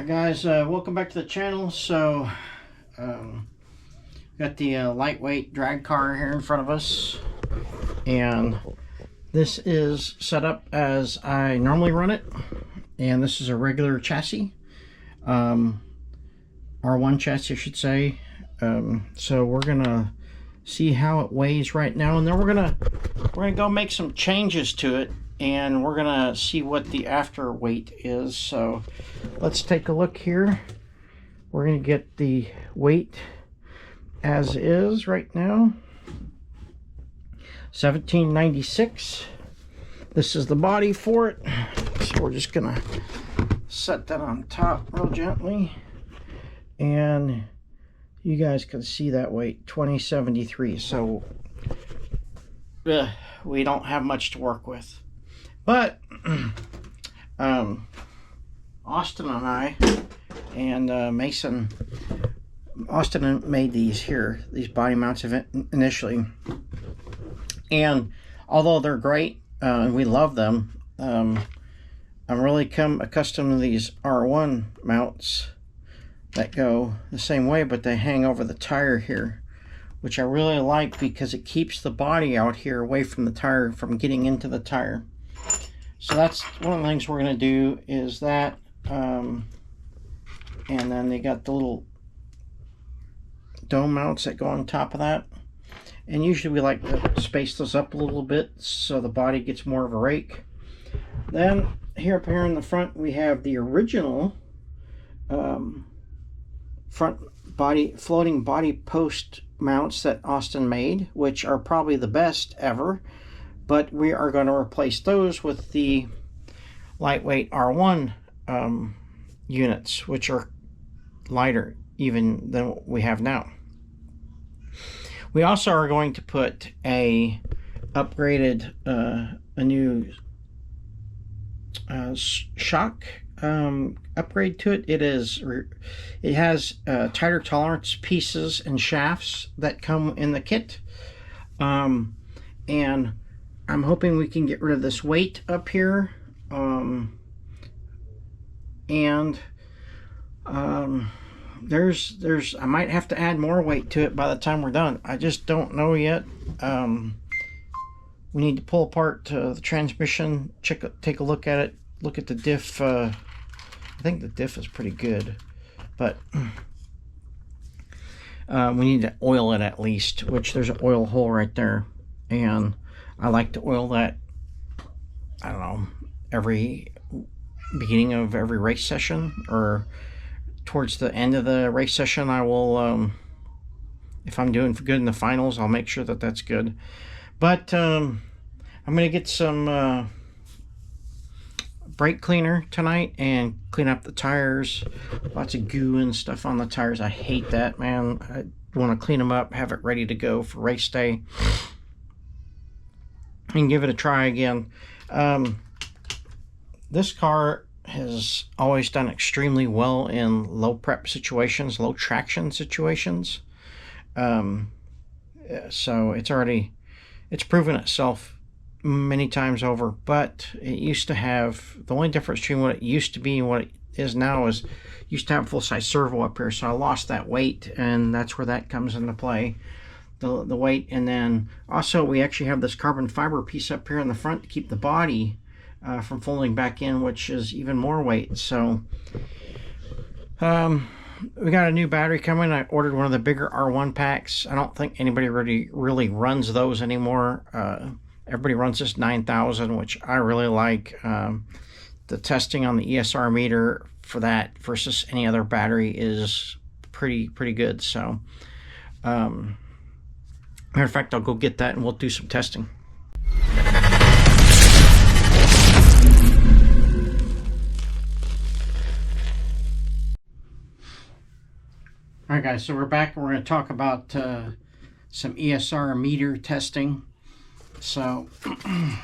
Alright guys, welcome back to the channel. So got the lightweight drag car here in front of us, and this is set up as I normally run it, and this is a regular chassis, R1 chassis I should say. So we're gonna see how it weighs right now, and then we're gonna go make some changes to it, and we're gonna see what the after weight is. So let's take a look here. We're gonna get the weight as is right now, 1796. This is the body for it, so we're just gonna set that on top real gently, and you guys can see that weight, 2073. So we don't have much to work with, but Austin and I and Mason, Austin made these body mounts initially, and although they're great and we love them, I'm really accustomed to these R1 mounts that go the same way, but they hang over the tire here, which I really like because it keeps the body out here away from the tire, from getting into the tire. So that's one of the things we're going to do, is that, and then they got the little dome mounts that go on top of that, and usually we like to space those up a little bit so the body gets more of a rake. Then here up here in the front we have the original front body floating body post mounts that Austin made, which are probably the best ever, but we are going to replace those with the lightweight R1 units, which are lighter even than what we have now. We also are going to put a upgraded a new shock upgrade to it. It has tighter tolerance pieces and shafts that come in the kit, and I'm hoping we can get rid of this weight up here, and there's I might have to add more weight to it by the time we're done. I just don't know yet. We need to pull apart the transmission, take a look at it, look at the diff. I think the diff is pretty good, but we need to oil it at least, which there's an oil hole right there, and I like to oil that, I don't know, every beginning of every race session, or towards the end of the race session. I will, if I'm doing good in the finals, I'll make sure that that's good. But I'm gonna get some brake cleaner tonight and clean up the tires. Lots of goo and stuff on the tires. I hate that, man. I want to clean them up, have it ready to go for race day, and give it a try again. This car has always done extremely well in low prep situations, low traction situations. So it's proven itself many times over. But it used to have, the only difference between what it used to be and what it is now is, used to have full-size servo up here, so I lost that weight, and that's where that comes into play, the weight. And then also we actually have this carbon fiber piece up here in the front to keep the body from folding back in, which is even more weight. So we got a new battery coming. I ordered one of the bigger R1 packs. I don't think anybody really runs those anymore. Everybody runs this 9000, which I really like. The testing on the ESR meter for that versus any other battery is pretty good. So matter of fact, I'll go get that and we'll do some testing. Alright guys, so we're back and we're going to talk about some ESR meter testing. So a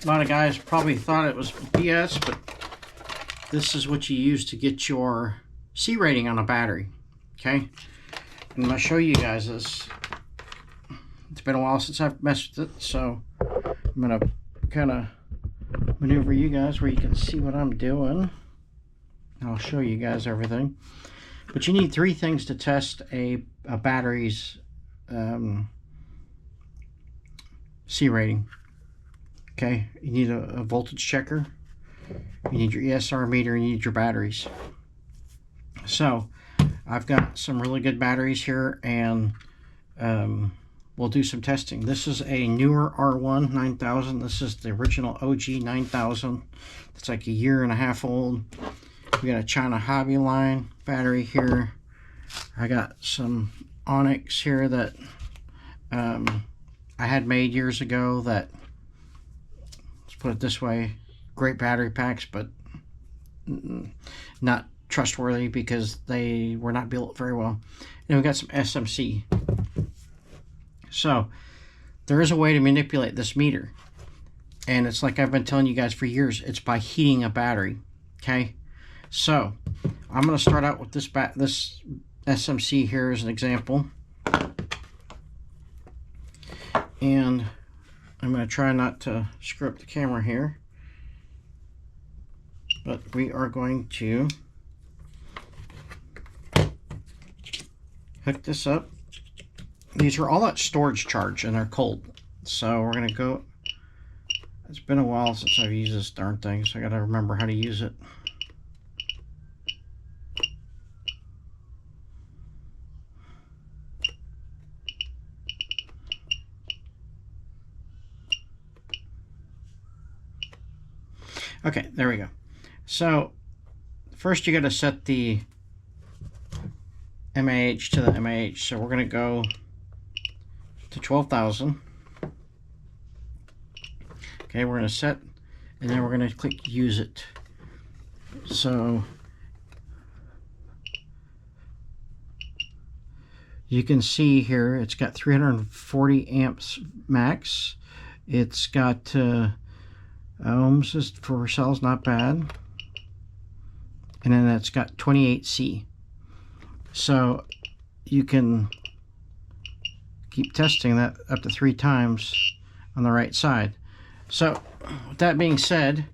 lot of guys probably thought it was BS, but this is what you use to get your C rating on a battery. Okay, and I'm going to show you guys this. It's been a while since I've messed with it, so I'm going to maneuver you guys where you can see what I'm doing. I'll show you guys everything. But you need 3 things to test a battery's C rating. Okay, you need a voltage checker, you need your ESR meter, and you need your batteries. So I've got some really good batteries here, and we'll do some testing. This is a newer R1 9000. This is the original OG 9000. It's like a 1.5 years old. We got a China Hobby line battery here. I got some Onyx here that I had made years ago that, let's put it this way, great battery packs, but not trustworthy because they were not built very well. And we got some SMC. So there is a way to manipulate this meter, and it's like I've been telling you guys for years, it's by heating a battery. Okay, so I'm going to start out with this SMC here as an example, and I'm going to try not to screw up the camera here, but we are going to hook this up. These are all at storage charge and they're cold. So we're going to go, it's been a while since I've used this darn thing, so I got to remember how to use it. Okay, there we go. So first you got to set the MAH to the MAH. So we're going to go to 12,000. Okay, we're going to set, and then we're going to click use it. So you can see here it's got 340 amps max. It's got ohms for cells, not bad. And then it's got 28C. So you can keep testing that up to 3 times on the right side. So with that being said,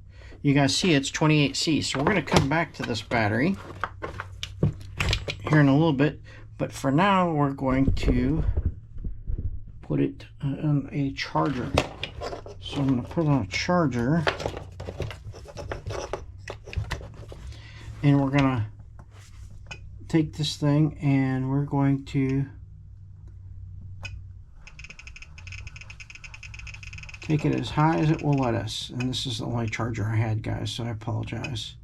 you guys see it's 28C. So we're going to come back to this battery here in a little bit, but for now we're going to put it on a charger. So I'm going to put it on a charger, and we're going to take this thing and we're going to take it as high as it will let us. And this is the only charger I had, guys, so I apologize.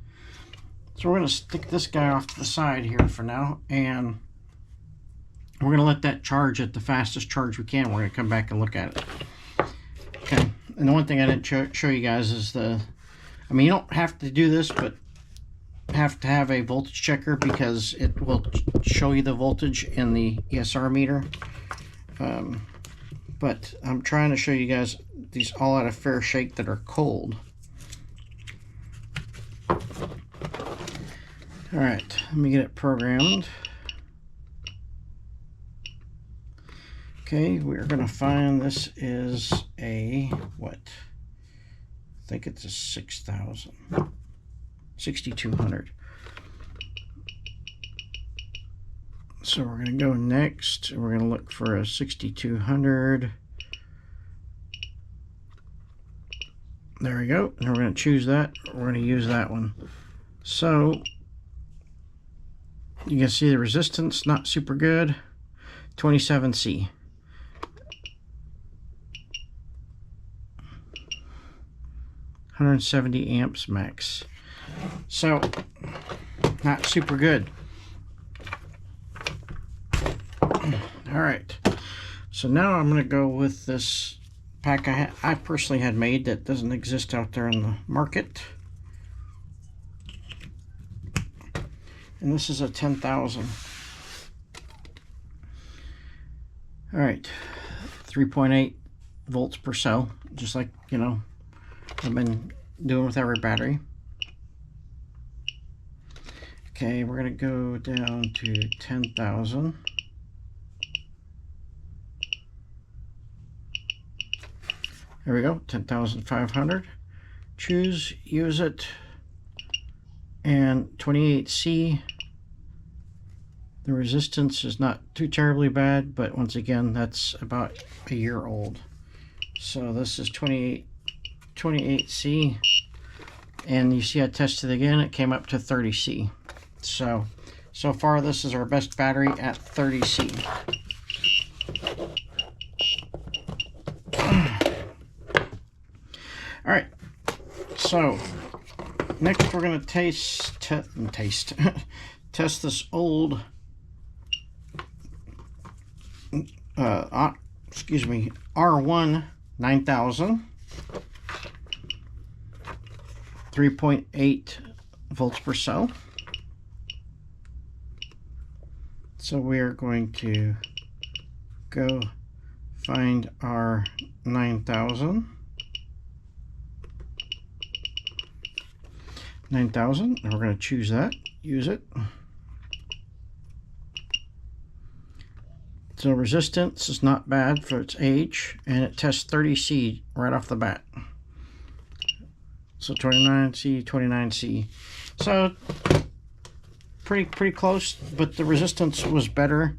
So we're going to stick this guy off to the side here for now, and we're going to let that charge at the fastest charge we can. We're going to come back and look at it. Okay, and the one thing I didn't show you guys is I mean, you don't have to do this, but have to have a voltage checker because it will show you the voltage in the ESR meter. But I'm trying to show you guys these all at a fair shake that are cold. Alright, let me get it programmed. Okay, we're going to find this is a, what? I think it's a 6,000. 6,200. So we're going to go next, and we're going to look for a 6,200. There we go. And we're going to choose that. We're going to use that one. So you can see the resistance, not super good. 27C. 170 amps max. So not super good. All right, so now I'm going to go with this pack I personally had made that doesn't exist out there in the market, and this is a 10,000. All right, 3.8 volts per cell, just like, you know, I've been doing with every battery. Okay, we're going to go down to 10,000. There we go, 10,500. choose, use it. And 28C, the resistance is not too terribly bad, but once again, that's about a year old. So this is 28C, and you see I tested again, it came up to 30C. So far this is our best battery at 30C. All right, so next we're going to test this old R1 9000 3.8 volts per cell. So we are going to go find our 9000, and we're going to choose that, use it. So resistance is not bad for its age, and it tests 30C right off the bat. So 29C, 29C. So pretty close, but the resistance was better.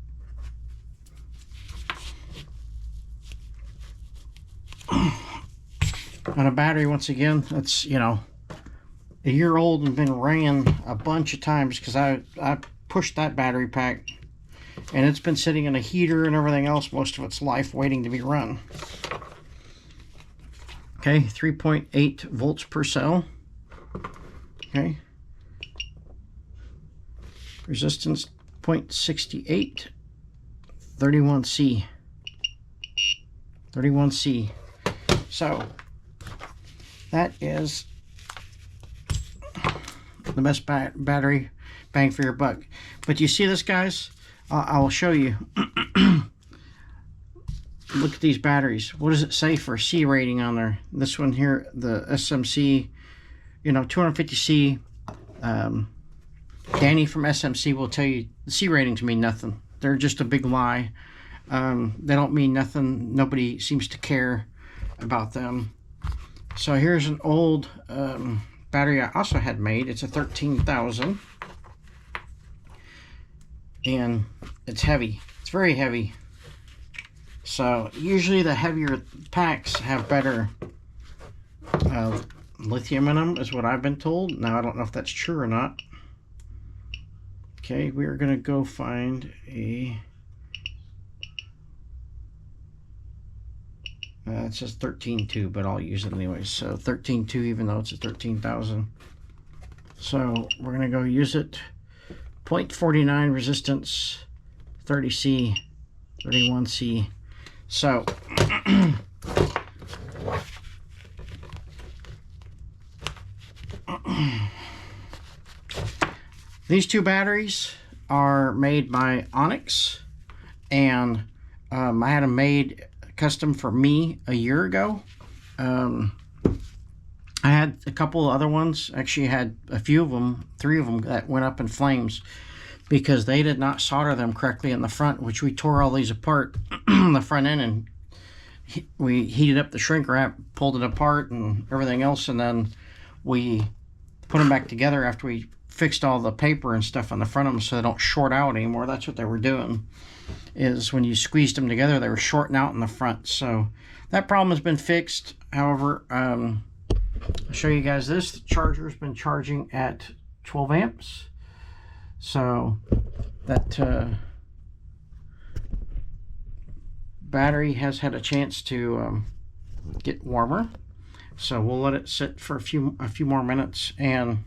On a battery, once again, that's, you know, a year old and been ran a bunch of times because I pushed that battery pack, and it's been sitting in a heater and everything else most of its life waiting to be run. Okay, 3.8 volts per cell. Okay. Resistance 0.68, 31C. 31C. So that is the best battery bang for your buck. But you see this, guys? I will show you. Look at these batteries. What does it say for C rating on there? This one here, the SMC, you know, 250C. Danny from SMC will tell you the C ratings mean nothing. They're just a big lie. They don't mean nothing. Nobody seems to care about them. So here's an old battery I also had made. It's a 13,000. And it's heavy. It's very heavy. So usually the heavier packs have better lithium in them, is what I've been told. Now I don't know if that's true or not. Okay, we are going to go find a... it says 13.2, but I'll use it anyway. So 13.2, even though it's a 13,000. So we're going to go use it. 0.49 resistance, 30C, 31C. So these two batteries are made by Onyx, and I had them made custom for me a year ago. I had a couple of other ones. Actually, I had a few of them, 3 of them, that went up in flames because they did not solder them correctly in the front, which we tore all these apart on the front end, and we heated up the shrink wrap, pulled it apart and everything else, and then we put them back together after we fixed all the paper and stuff on the front of them so they don't short out anymore. That's what they were doing, is when you squeezed them together, they were shorting out in the front. So that problem has been fixed. However, I'll show you guys this. The charger has been charging at 12 amps. So that battery has had a chance to get warmer. So we'll let it sit for a few more minutes. And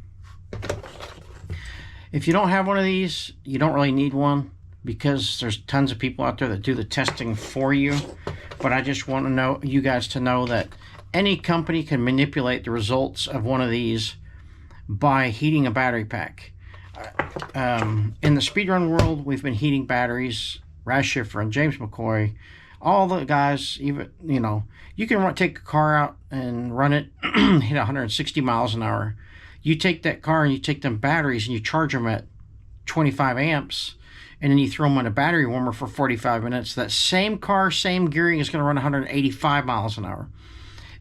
if you don't have one of these, you don't really need one, because there's tons of people out there that do the testing for you. But I just want to know, you guys to know, that any company can manipulate the results of one of these by heating a battery pack. In the speedrun world, we've been heating batteries. Raz Schiffer and James McCoy, all the guys, even, you know, you can take a car out and run it, hit 160 miles an hour. You take that car and you take them batteries and you charge them at 25 amps, and then you throw them on a battery warmer for 45 minutes. That same car, same gearing, is going to run 185 miles an hour.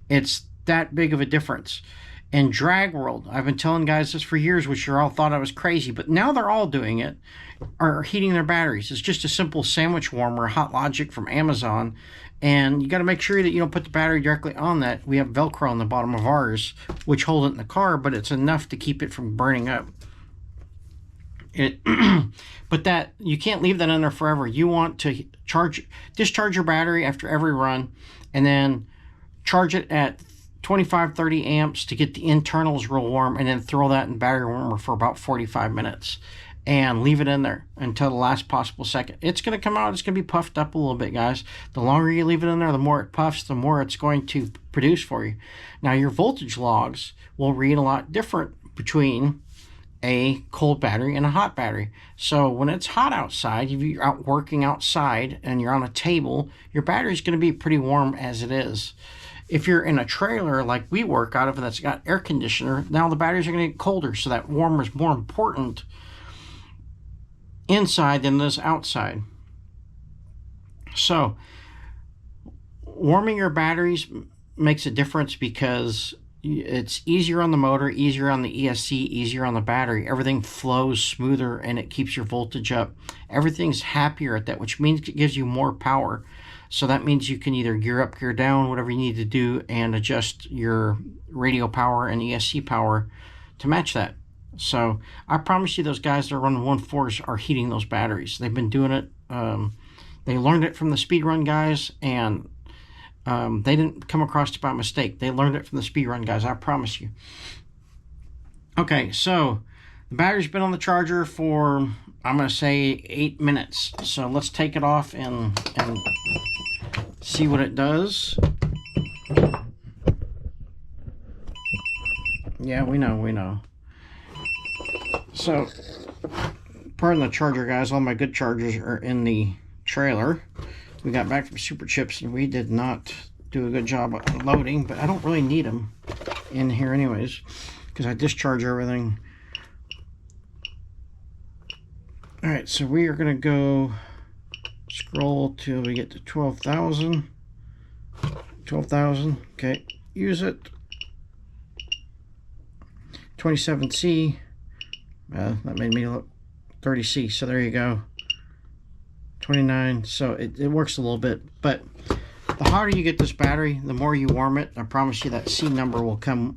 It's that big of a difference. And Drag World, I've been telling guys this for years, which you all thought I was crazy, but now they're all doing it, are heating their batteries. It's just a simple sandwich warmer, Hot Logic from Amazon. And you got to make sure that you don't put the battery directly on that. We have Velcro on the bottom of ours, which hold it in the car, but it's enough to keep it from burning up. But that you can't leave that in there forever. You want to discharge your battery after every run, and then charge it at 25-30 amps to get the internals real warm, and then throw that in battery warmer for about 45 minutes and leave it in there until the last possible second. It's going to come out, it's going to be puffed up a little bit, guys. The longer you leave it in there, the more it puffs, the more it's going to produce for you. Now, your voltage logs will read a lot different between a cold battery and a hot battery. So when it's hot outside, if you're out working outside and you're on a table, your battery's going to be pretty warm as it is. If you're in a trailer like we work out of that's got air conditioner, now the batteries are going to get colder, so that warmer is more important inside than it is outside. So warming your batteries makes a difference because it's easier on the motor, easier on the ESC, easier on the battery. Everything flows smoother and it keeps your voltage up. Everything's happier at that, which means it gives you more power. So that means you can either gear up, gear down, whatever you need to do, and adjust your radio power and ESC power to match that. So I promise you those guys that are running 1.4s are heating those batteries. They've been doing it. They learned it from the speedrun guys, and they didn't come across it by mistake. They learned it from the speedrun guys, I promise you. Okay, so the battery's been on the charger for, I'm going to say, 8 minutes. So let's take it off and see what it does. Yeah, we know. So, pardon the charger, guys. All my good chargers are in the trailer. We got back from Super Chips and we did not do a good job of loading, but I don't really need them in here anyways because I discharge everything. Alright, so we are going to go scroll till we get to 12,000. 12,000, okay, use it. 27C, that made me look 30C, so there you go. 29, so it works a little bit, but the hotter you get this battery, the more you warm it. I promise you that C number will come